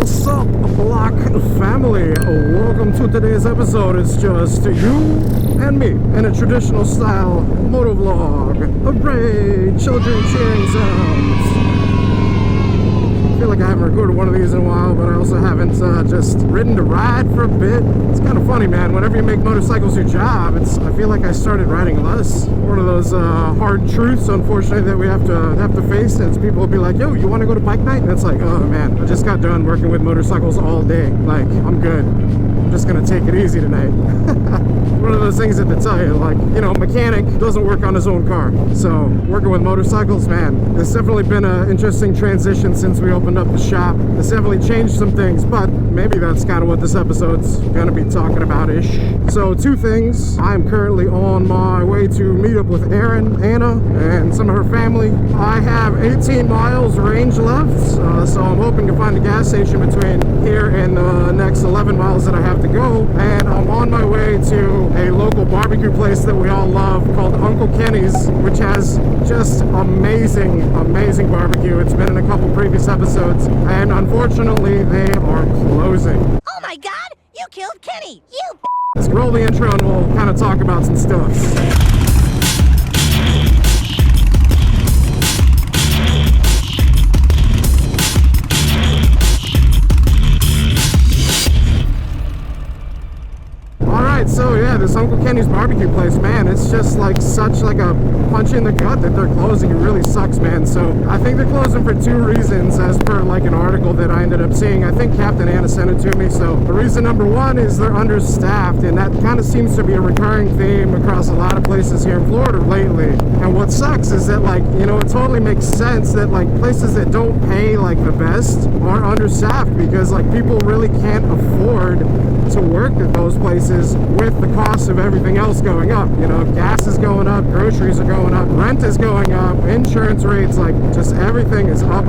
What's up, Block family? Welcome to today's episode. It's just you and me in a traditional style moto vlog. Hooray! Children cheering sounds. I feel like I haven't recorded one of these in a while, but I also haven't just ridden to ride for a bit. It's kind of funny, man. Whenever you make motorcycles your job, I feel like I started riding less. One of those hard truths, unfortunately, that we have to face. And people will be like, "Yo, you want to go to bike night?" And it's like, "Oh man, I just got done working with motorcycles all day. Like, I'm good. I'm just gonna take it easy tonight." One of those things that they tell you, like, you know, mechanic doesn't work on his own car. So working with motorcycles, man, it's definitely been an interesting transition since we opened up the shop. It's definitely changed some things, but maybe that's kind of what this episode's gonna be talking about-ish. So two things. I'm currently on my way to meet up with Anna, and some of her family. I have 18 miles range left, so I'm hoping to find a gas station between here and the next 11 miles that I have to go. And I'm on my way to a local barbecue place that we all love called Uncle Kenny's, which has just amazing barbecue. It's been in a couple previous episodes, and unfortunately they are closing. Oh my god, you killed Kenny, you Let's roll the intro and we'll kind of talk about some stuff. So yeah, this Uncle Kenny's barbecue place, man, it's just like such like a punch in the gut that they're closing. It really sucks, man. So I think they're closing for two reasons, as per like an article that I ended up seeing. I think Captain Anna sent it to me. So the reason number one is they're understaffed, and that kind of seems to be a recurring theme across a lot of places here in Florida lately. And what sucks is that, like, you know, it totally makes sense that like places that don't pay like the best are understaffed, because like people really can't afford to work at those places with the cost of everything else going up. You know, gas is going up, groceries are going up, rent is going up, insurance rates, like just everything is up.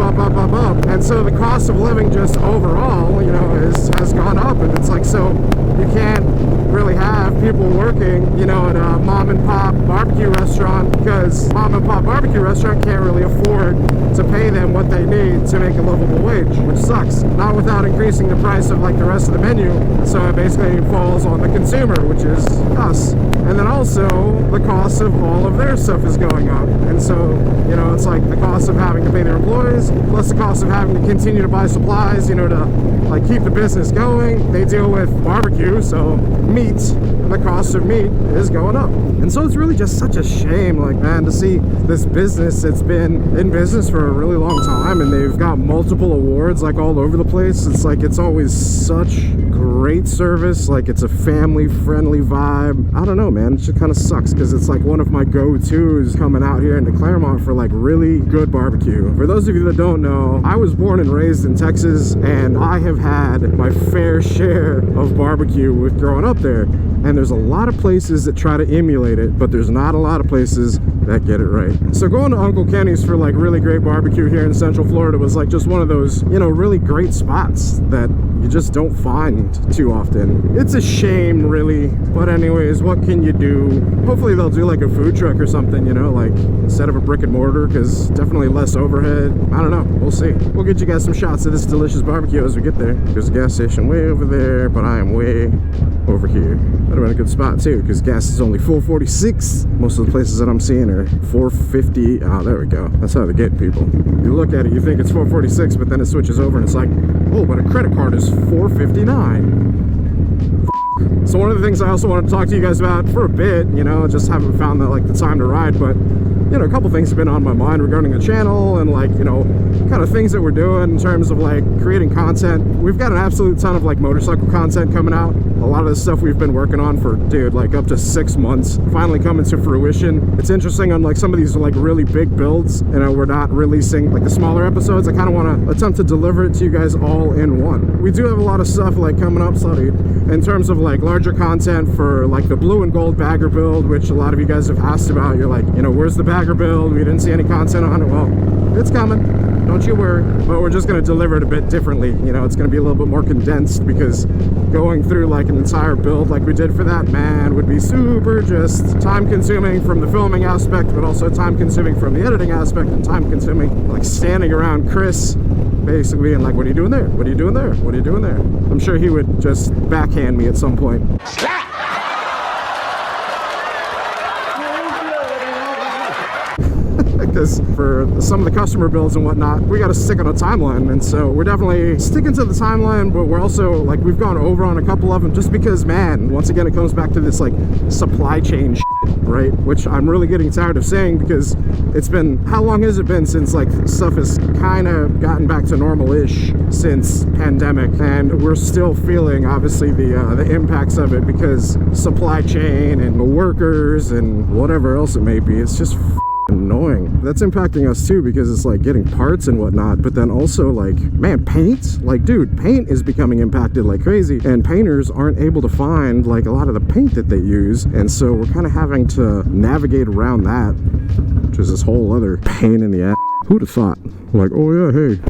And so the cost of living just overall, you know, has gone up. And it's like, so you can't really have people working, you know, at a mom and pop barbecue restaurant, because mom and pop barbecue restaurant can't really afford to pay them what they need to make a livable wage, which sucks. Not without increasing the price of like the rest of the menu. So it basically falls on the consumer, which is us. And then also the cost of all of their stuff is going up. And so, you know, it's like the cost of having to pay their employees, plus the cost of having to continue to buy supplies, you know, to like keep the business going. They deal with barbecue, so meat, and the cost of meat is going up. And so it's really just such a shame, like, man, to see this business that's been in business for a really long time, and they've got multiple awards like all over the place. It's like, it's always such great service, like it's a family friendly vibe. I don't know, man, it just kind of sucks, because it's like one of my go-tos coming out here into Claremont for like really good barbecue. For those of you that don't know, I was born and raised in Texas, and I have had my fair share of barbecue with growing up there. And there's a lot of places that try to emulate it, but there's not a lot of places that get it right. So going to Uncle Kenny's for like really great barbecue here in Central Florida was like just one of those, you know, really great spots that you just don't find too often. It's a shame, really. But anyways, what can you do? Hopefully they'll do like a food truck or something, you know, like instead of a brick and mortar, because definitely less overhead. I don't know. We'll see. We'll get you guys some shots of this delicious barbecue as we get there. There's a gas station way over there, but I am way over here. That'd have been a good spot too, because gas is only $4.46. Most of the places that I'm seeing are $4.50. Oh, there we go. That's how they get people. You look at it, you think it's $4.46, but then it switches over and it's like, oh, but a credit card is $4.59. So one of the things I also wanted to talk to you guys about for a bit, you know, just haven't found the time to ride, but you know, a couple things have been on my mind regarding the channel and like, you know, kind of things that we're doing in terms of like creating content. We've got an absolute ton of like motorcycle content coming out. A lot of the stuff we've been working on for, dude, like up to 6 months, finally coming to fruition. It's interesting on like some of these like really big builds, you know, we're not releasing like the smaller episodes. I kind of want to attempt to deliver it to you guys all in one. We do have a lot of stuff like coming up, in terms of like larger content for like the blue and gold bagger build, which a lot of you guys have asked about. You're like, you know, where's the bagger swagger build. We didn't see any content on it. Well, it's coming. Don't you worry. But we're just going to deliver it a bit differently. You know, it's going to be a little bit more condensed because going through like an entire build like we did for that, man, would be super just time consuming from the filming aspect, but also time consuming from the editing aspect, and time consuming like standing around Chris basically and like, what are you doing there? What are you doing there? What are you doing there? I'm sure he would just backhand me at some point. Because for some of the customer builds and whatnot, we got to stick on a timeline, and so we're definitely sticking to the timeline, but we're also like, we've gone over on a couple of them just because, man, once again it comes back to this like supply chain shit, right? Which I'm really getting tired of saying, because it's been, how long has it been since like stuff has kind of gotten back to normal-ish since pandemic, and we're still feeling obviously the impacts of it, because supply chain and the workers and whatever else it may be, it's just annoying. That's impacting us too, because it's like getting parts and whatnot, but then also like, man, paint, like, dude, paint is becoming impacted like crazy, and painters aren't able to find like a lot of the paint that they use, and so we're kind of having to navigate around that, which is this whole other pain in the ass. Who'd have thought? Like, oh yeah, hey,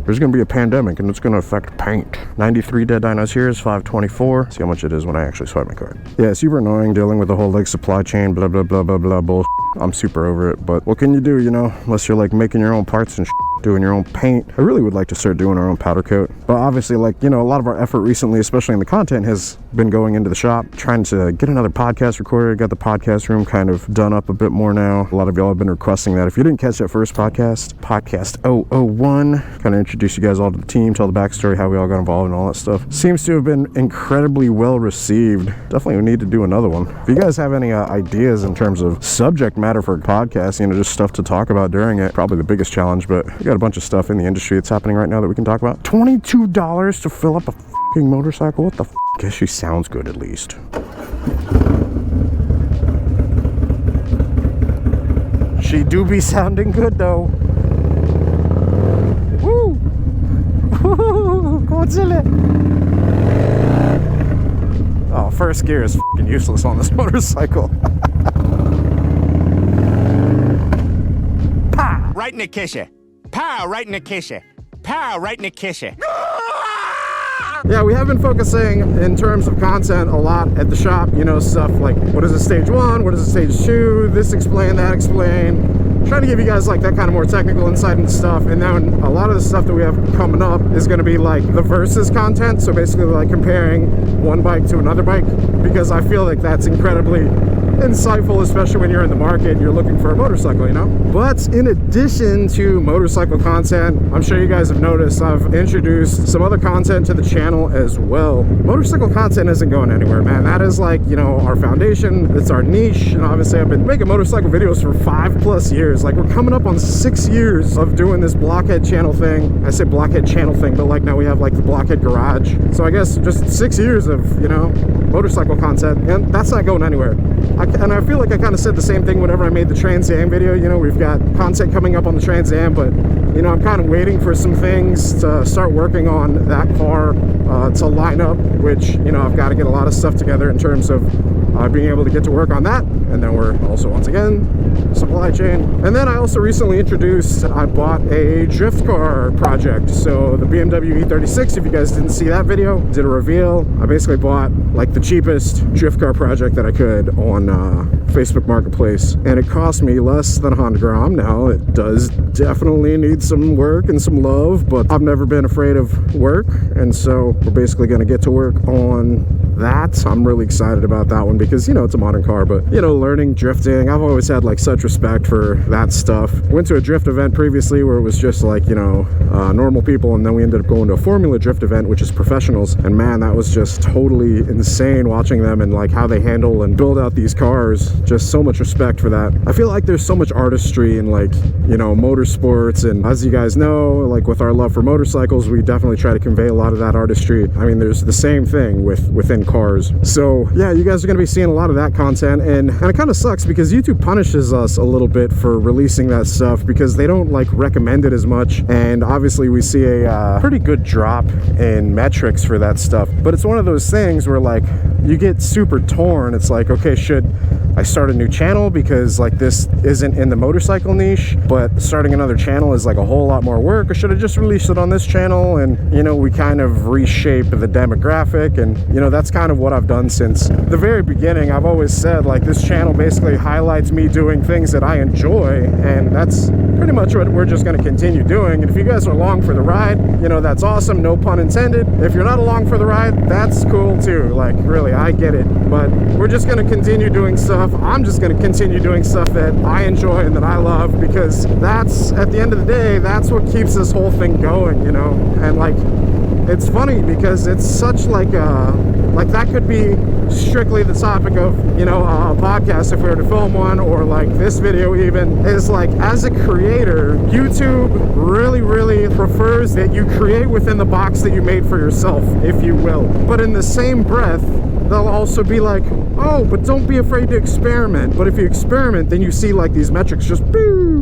there's gonna be a pandemic and it's gonna affect paint. 93 dead dinos here is 524. See how much it is when I actually swipe my card. Yeah, super annoying dealing with the whole like supply chain blah blah blah blah blah bullshit. I'm super over it, but what can you do, you know, unless you're like making your own parts and doing your own paint. I really would like to start doing our own powder coat, but obviously, like, you know, a lot of our effort recently, especially in the content, has been going into the shop, trying to get another podcast recorded. Got the podcast room kind of done up a bit more now. A lot of y'all have been requesting that. If you didn't catch that first podcast 001, kind of introduce you guys all to the team, tell the backstory, how we all got involved and all that stuff. Seems to have been incredibly well received. Definitely need to do another one. If you guys have any ideas in terms of subject matter for a podcast, you know, just stuff to talk about during it, probably the biggest challenge, but we got a bunch of stuff in the industry that's happening right now that we can talk about. $22 to fill up a f***ing motorcycle? What the f***? Guess she sounds good at least. She do be sounding good though. Woo! Woo! Goldzilla! Oh, first gear is f***ing useless on this motorcycle. Pow! Right in the kisser. Pow! Right in the kisser. Pow! Right in the kisser. Yeah, we have been focusing in terms of content a lot at the shop, you know, stuff like what is a stage 1, what is a stage 2, this explain, that explain. Trying to give you guys like that kind of more technical insight and stuff, and then a lot of the stuff that we have coming up is going to be like the versus content, so basically like comparing one bike to another bike, because I feel like that's incredibly insightful, especially when you're in the market, you're looking for a motorcycle, you know. But in addition to motorcycle content, I'm sure you guys have noticed I've introduced some other content to the channel as well. Motorcycle content isn't going anywhere, man. That is like, you know, our foundation, it's our niche, and obviously I've been making motorcycle videos for 5+ years. Like, we're coming up on 6 years of doing this Blockhead channel thing. I say Blockhead channel thing, but like now we have like the Blockhead garage, so I guess just 6 years of, you know, motorcycle content, and that's not going anywhere. And I feel like I kind of said the same thing whenever I made the Trans Am video. You know, we've got content coming up on the Trans Am, but, you know, I'm kind of waiting for some things to start working on that car to line up, which, you know, I've got to get a lot of stuff together in terms of being able to get to work on that. And then we're also, once again, supply chain. And then I also recently introduced, I bought a drift car project. So the BMW E36, if you guys didn't see that video, did a reveal. I basically bought like the cheapest drift car project that I could on Facebook Marketplace, and it cost me less than a Honda Grom. Now it does definitely need some work and some love, but I've never been afraid of work, and so we're basically going to get to work on that. I'm really excited about that one because, you know, it's a modern car, but, you know, learning drifting, I've always had like such respect for that stuff. Went to a drift event previously where it was just like, you know, normal people, and then we ended up going to a Formula Drift event, which is professionals, and man, that was just totally insane watching them and like how they handle and build out these cars. Just so much respect for that. I feel like there's so much artistry in, like, you know, motorsports, and as you guys know, like with our love for motorcycles, we definitely try to convey a lot of that artistry. I mean, there's the same thing within cars. So yeah, you guys are going to be seeing a lot of that content, and it kind of sucks because YouTube punishes us a little bit for releasing that stuff because they don't like recommend it as much, and obviously we see a pretty good drop in metrics for that stuff. But it's one of those things where like you get super torn. It's like, okay, should I start a new channel because like this isn't in the motorcycle niche, but starting another channel is like a whole lot more work. I should have just released it on this channel, and you know, we kind of reshape the demographic, and you know, that's kind of what I've done since the very beginning. I've always said like this channel basically highlights me doing things that I enjoy, and that's pretty much what we're just going to continue doing. And if you guys are along for the ride, you know, that's awesome, no pun intended. If you're not along for the ride, that's cool too. Like, really, I get it. But we're just going to continue doing stuff. I'm just going to continue doing stuff that I enjoy and that I love, because that's, at the end of the day, that's what keeps this whole thing going, you know. And like, it's funny because it's such like that could be strictly the topic of, you know, a podcast if we were to film one, or like this video even, is like, as a creator, YouTube really prefers that you create within the box that you made for yourself, if you will. But in the same breath, they'll also be like, oh, but don't be afraid to experiment. But if you experiment, then you see like these metrics just boom.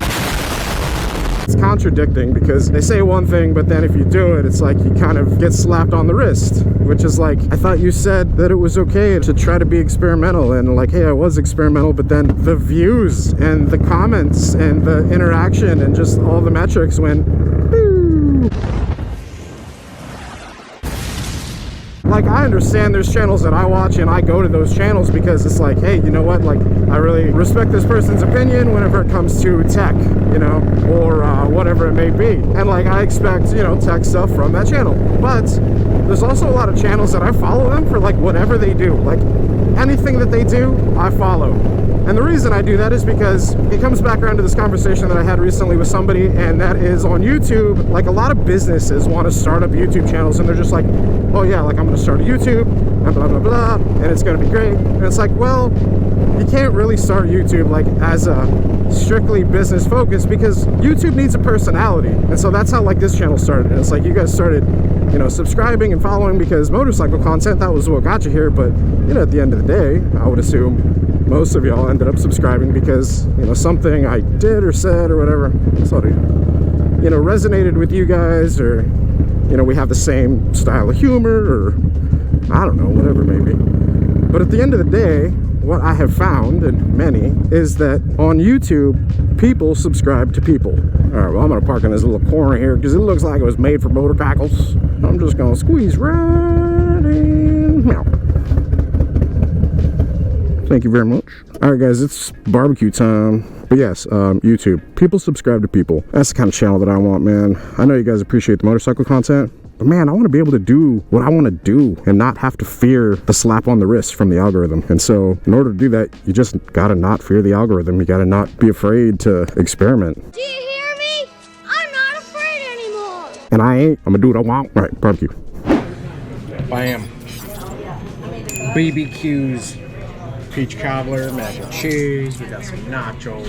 It's contradicting because they say one thing, but then if you do it, it's like you kind of get slapped on the wrist, which is like, I thought you said that it was okay to try to be experimental, and like, hey, I was experimental, but then the views and the comments and the interaction and just all the metrics went boo. Like, I understand there's channels that I watch and I go to those channels because it's like, hey, you know what, like, I really respect this person's opinion whenever it comes to tech, you know, or whatever it may be. And like, I expect, you know, tech stuff from that channel. But there's also a lot of channels that I follow them for like whatever they do. Like, anything that they do, I follow. And the reason I do that is because it comes back around to this conversation that I had recently with somebody, and that is on YouTube. Like, a lot of businesses want to start up YouTube channels, and they're just like, oh yeah, like, I'm going to start a YouTube and blah, blah, blah, and it's going to be great. And it's like, well, you can't really start YouTube like as a strictly business focus, because YouTube needs a personality. And so that's how like this channel started. And it's like, you guys started, you know, subscribing and following because motorcycle content, that was what got you here. But, you know, at the end of the day, I would assume most of y'all ended up subscribing because, you know, something I did or said or whatever sort of, you know, resonated with you guys, or, you know, we have the same style of humor, or I don't know, whatever it may be. But at the end of the day, what I have found, and many, is that on YouTube, people subscribe to people. All right, well, I'm gonna park in this little corner here because it looks like it was made for motorcycles. I'm just gonna squeeze right in. Meow. Thank you very much. All right, guys, it's barbecue time. But yes, YouTube, people subscribe to people. That's the kind of channel that I want, man. I know you guys appreciate the motorcycle content, but man, I want to be able to do what I want to do and not have to fear the slap on the wrist from the algorithm. And so in order to do that, you just gotta not fear the algorithm. You gotta not be afraid to experiment. Do you hear me? I'm not afraid anymore. And I ain't. I'm gonna do what I want. All right, barbecue. Bam. BBQ's peach cobbler, mac and cheese. We got some nachos.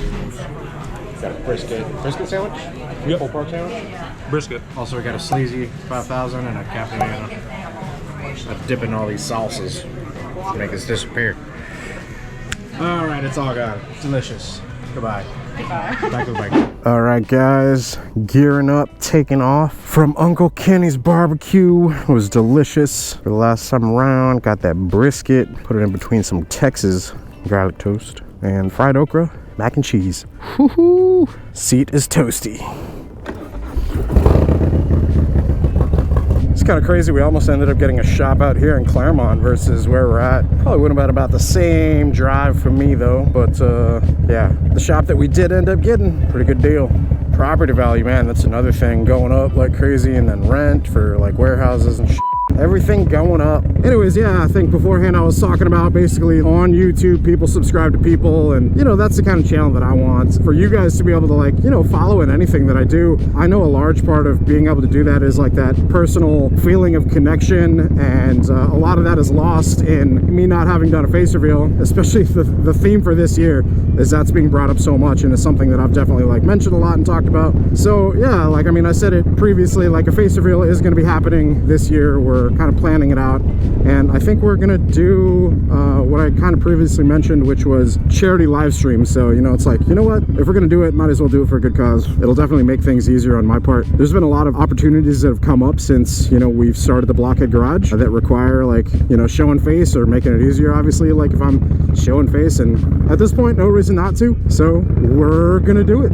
Got a brisket sandwich. Yep. Pulled pork sandwich. Brisket. Also, we got a sleazy 5000 and a caponata. I'm dipping all these sauces to make this disappear. All right, it's all gone. Delicious. Goodbye. Goodbye. Back to the bike. All right, guys, gearing up, taking off from Uncle Kenny's barbecue. It was delicious. For the last time around, got that brisket, put it in between some Texas garlic toast and fried okra, mac and cheese. Woohoo! Seat is toasty. It's kind of crazy. We almost ended up getting a shop out here in Claremont versus where we're at. Probably would have been about the same drive for me though. But yeah, the shop that we did end up getting, pretty good deal. Property value, man, that's another thing, going up like crazy. And then rent for like warehouses and shit. Everything going up. Anyways, yeah, I think beforehand I was talking about basically on YouTube, people subscribe to people, and you know, that's the kind of channel that I want for you guys to be able to, like, you know, follow in anything that I do. I know a large part of being able to do that is like that personal feeling of connection, and a lot of that is lost in me not having done a face reveal, especially the theme for this year is that's being brought up so much, and it's something that I've definitely like mentioned a lot and talked about. So yeah, like, I mean, I said it previously, like a face reveal is going to be happening this year. We're kind of planning it out, and I think we're gonna do what I kind of previously mentioned, which was charity live stream. So, you know, it's like, you know what, if we're gonna do it, might as well do it for a good cause. It'll definitely make things easier on my part. There's been a lot of opportunities that have come up since, you know, we've started the Blockhead garage that require, like, you know, showing face or making it easier, obviously, like if I'm showing face, and at this point, no reason not to, so we're gonna do it.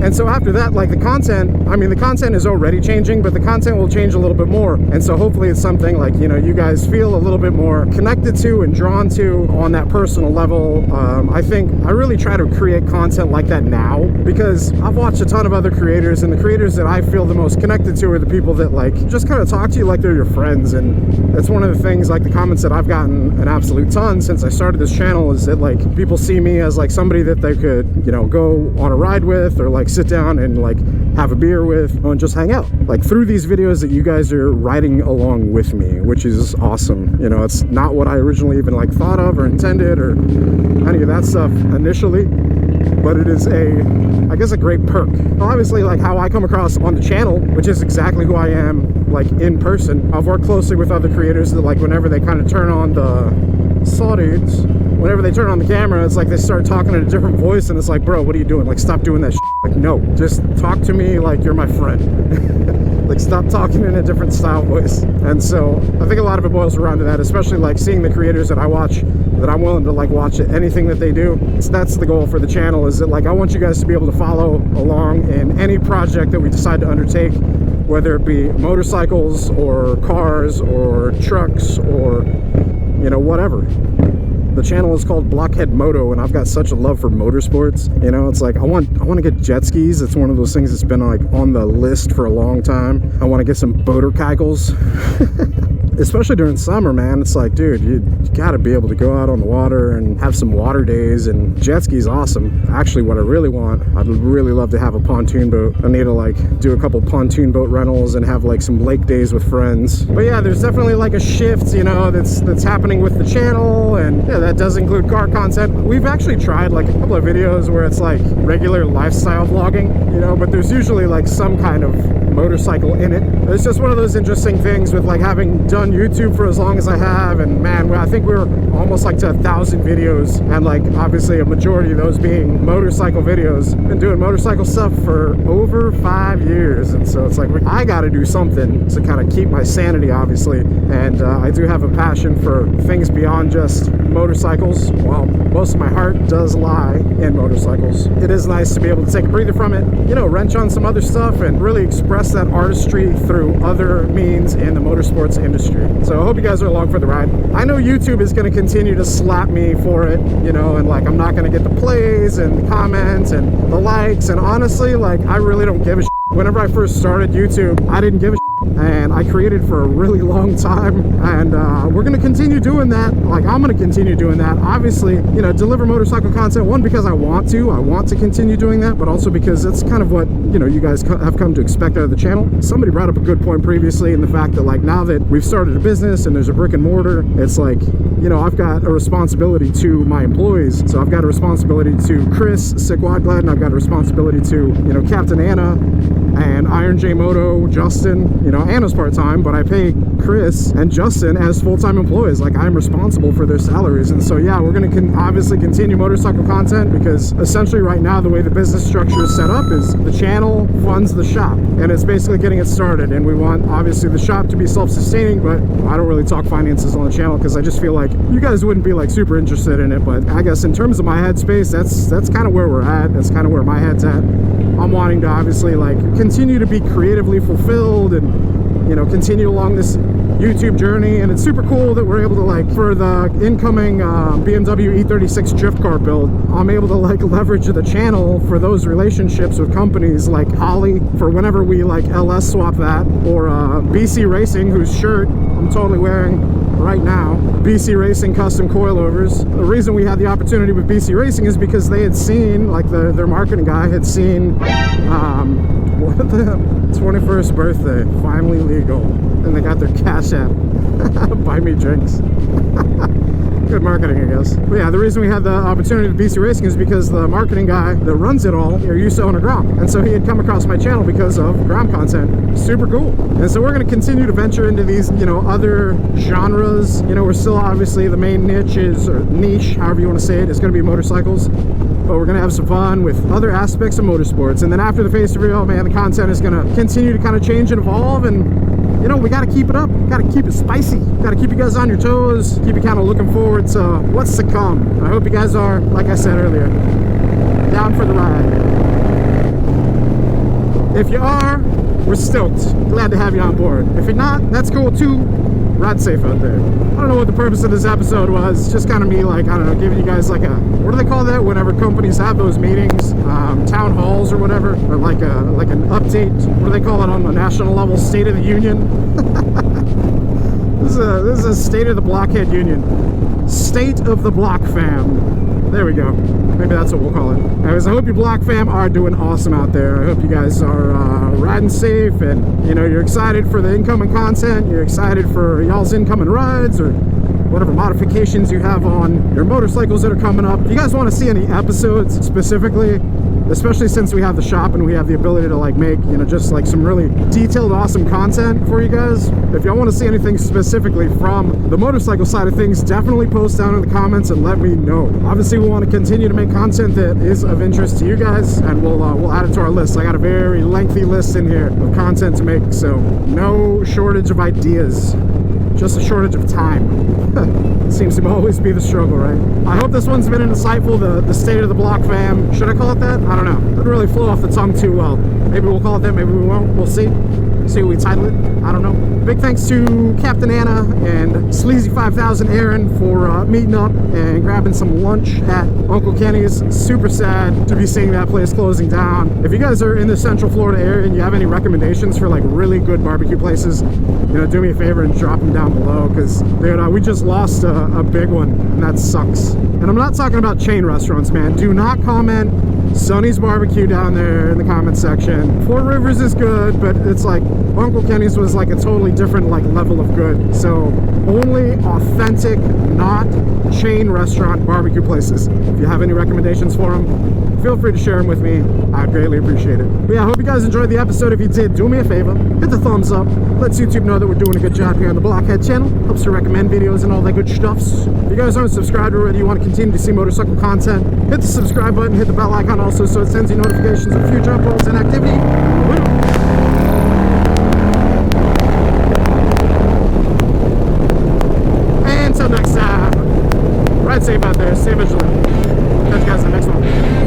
And so after that, like the content, I mean, the content is already changing, but the content will change a little bit more. And so hopefully it's something like, you know, you guys feel a little bit more connected to and drawn to on that personal level. I think I really try to create content like that now, because I've watched a ton of other creators, and the creators that I feel the most connected to are the people that like just kind of talk to you like they're your friends. And that's one of the things, like the comments that I've gotten an absolute ton since I started this channel, is that like people see me as like somebody that they could, you know, go on a ride with, or like sit down and like have a beer with and just hang out, like through these videos that you guys are riding along with me, which is awesome. You know, it's not what I originally even like thought of or intended or any of that stuff initially, but it is I guess a great perk. Obviously, like how I come across on the channel, which is exactly who I am like in person. I've worked closely with other creators that like whenever they kind of turn on the whenever they turn on the camera, it's like they start talking in a different voice, and it's like, bro, what are you doing? Like, stop doing that shit. Like, no, just talk to me like you're my friend. Like, stop talking in a different style voice. And so I think a lot of it boils around to that, especially like seeing the creators that I watch, that I'm willing to like watch anything that they do. That's the goal for the channel, is that like I want you guys to be able to follow along in any project that we decide to undertake, whether it be motorcycles or cars or trucks or, you know, whatever. The channel is called Blockhead Moto, and I've got such a love for motorsports. You know, it's like I want to get jet skis. It's one of those things that's been like on the list for a long time. I want to get some boater kegels. Especially during summer, man. It's like, dude, you gotta be able to go out on the water and have some water days, and jet ski's awesome. Actually, what I really want, I'd really love to have a pontoon boat. I need to like do a couple pontoon boat rentals and have like some lake days with friends. But yeah, there's definitely like a shift, you know, that's happening with the channel, and yeah, that does include car content. We've actually tried like a couple of videos where it's like regular lifestyle vlogging, you know, but there's usually like some kind of motorcycle in it. It's just one of those interesting things with like having done YouTube for as long as I have, and man, I think we're almost like to 1,000 videos, and like obviously a majority of those being motorcycle videos. Been doing motorcycle stuff for over 5 years, and so it's like I gotta do something to kind of keep my sanity, obviously. And I do have a passion for things beyond just motorcycles. While most of my heart does lie in motorcycles, it is nice to be able to take a breather from it, you know, wrench on some other stuff and really express that artistry through other means in the motorsports industry. So I hope you guys are along for the ride. I know YouTube is going to continue to slap me for it, you know, and like I'm not going to get the plays and the comments and the likes, and honestly, like I really don't give a shit. Whenever I first started YouTube, I didn't give a shit, and I created for a really long time, and we're going to continue doing that. Like I'm going to continue doing that, obviously, you know, deliver motorcycle content, one, because I want to continue doing that, but also because it's kind of what, you know, you guys have come to expect out of the channel. Somebody brought up a good point previously in the fact that like now that we've started a business and there's a brick and mortar, it's like, you know, I've got a responsibility to my employees. So I've got a responsibility to Chris, Sick Wad Glad, and I've got a responsibility to, you know, Captain Anna and Iron J Moto, Justin. You know, Anna's part-time, but I pay Chris and Justin as full-time employees. Like I'm responsible for their salaries. And so yeah, we're going to obviously continue motorcycle content, because essentially right now the way the business structure is set up is the channel funds the shop, and it's basically getting it started. And we want obviously the shop to be self-sustaining, but I don't really talk finances on the channel because I just feel like you guys wouldn't be like super interested in it. But I guess in terms of my headspace, that's kind of where we're at. That's kind of where my head's at. I'm wanting to obviously like continue to be creatively fulfilled and, you know, continue along this YouTube journey. And it's super cool that we're able to like, for the incoming BMW E36 drift car build, I'm able to like leverage the channel for those relationships with companies like Holly, for whenever we like LS swap that, or BC Racing, whose shirt I'm totally wearing right now, BC Racing custom coilovers. The reason we had the opportunity with BC Racing is because they had seen, like their marketing guy had seen the 21st birthday, finally legal, and they got their cash app. Buy me drinks. Good marketing, I guess. But yeah, the reason we had the opportunity to BC Racing is because the marketing guy that runs it all used to own a Grom. And so he had come across my channel because of Grom content. Super cool. And so we're going to continue to venture into these, you know, other genres. You know, we're still obviously the main niche is, or niche, however you want to say it, is going to be motorcycles. But we're going to have some fun with other aspects of motorsports. And then after the face reveal, man, the content is going to continue to kind of change and evolve. And, you know, we got to keep it up. Got to keep it spicy. Got to keep you guys on your toes. Keep you kind of looking forward to what's to come. I hope you guys are, like I said earlier, down for the ride. If you are, we're stoked. Glad to have you on board. If you're not, that's cool too. Ride safe out there. I don't know what the purpose of this episode was. Just kind of me, like, I don't know, giving you guys like a, what do they call that whenever companies have those meetings, town halls or whatever, or like an update. What do they call it on the national level? State of the Union. This is a State of the Blockhead Union. State of the Block Fam. There we go. Maybe that's what we'll call it. Anyways, I hope you Block Fam are doing awesome out there. I hope you guys are riding safe, and you know, you're excited for the incoming content. You're excited for y'all's incoming rides or whatever modifications you have on your motorcycles that are coming up. If you guys want to see any episodes specifically, especially since we have the shop and we have the ability to like make, you know, just like some really detailed, awesome content for you guys. If y'all want to see anything specifically from the motorcycle side of things, definitely post down in the comments and let me know. Obviously, we want to continue to make content that is of interest to you guys, and we'll add it to our list. I got a very lengthy list in here of content to make, so no shortage of ideas. Just a shortage of time. Seems to always be the struggle, right? I hope this one's been insightful, the State of the Block Fam. Should I call it that? I don't know. It doesn't really flow off the tongue too well. Maybe we'll call it that, maybe we won't. We'll see. See what we title it. I don't know. Big thanks to Captain Anna and Sleazy 5000 Aaron for meeting up and grabbing some lunch at Uncle Kenny's. Super sad to be seeing that place closing down. If you guys are in the Central Florida area and you have any recommendations for like really good barbecue places, you know, do me a favor and drop them down below, because dude, we just lost a big one, and that sucks. And I'm not talking about chain restaurants, man. Do not comment Sonny's Barbecue down there in the comment section. Four Rivers is good, but it's like Uncle Kenny's was like a totally different like level of good. So only authentic, not chain restaurant barbecue places. If you have any recommendations for them, feel free to share them with me. I'd greatly appreciate it. But yeah, I hope you guys enjoyed the episode. If you did, do me a favor, hit the thumbs up. Lets YouTube know that we're doing a good job here on the Blockhead channel. Helps to recommend videos and all that good stuffs. If you guys aren't subscribed already, you want to continue to see motorcycle content, hit the subscribe button, hit the bell icon also, so it sends you notifications of future uploads and activity. And until next time, ride safe out there, stay vigilant. Catch you guys in the next one.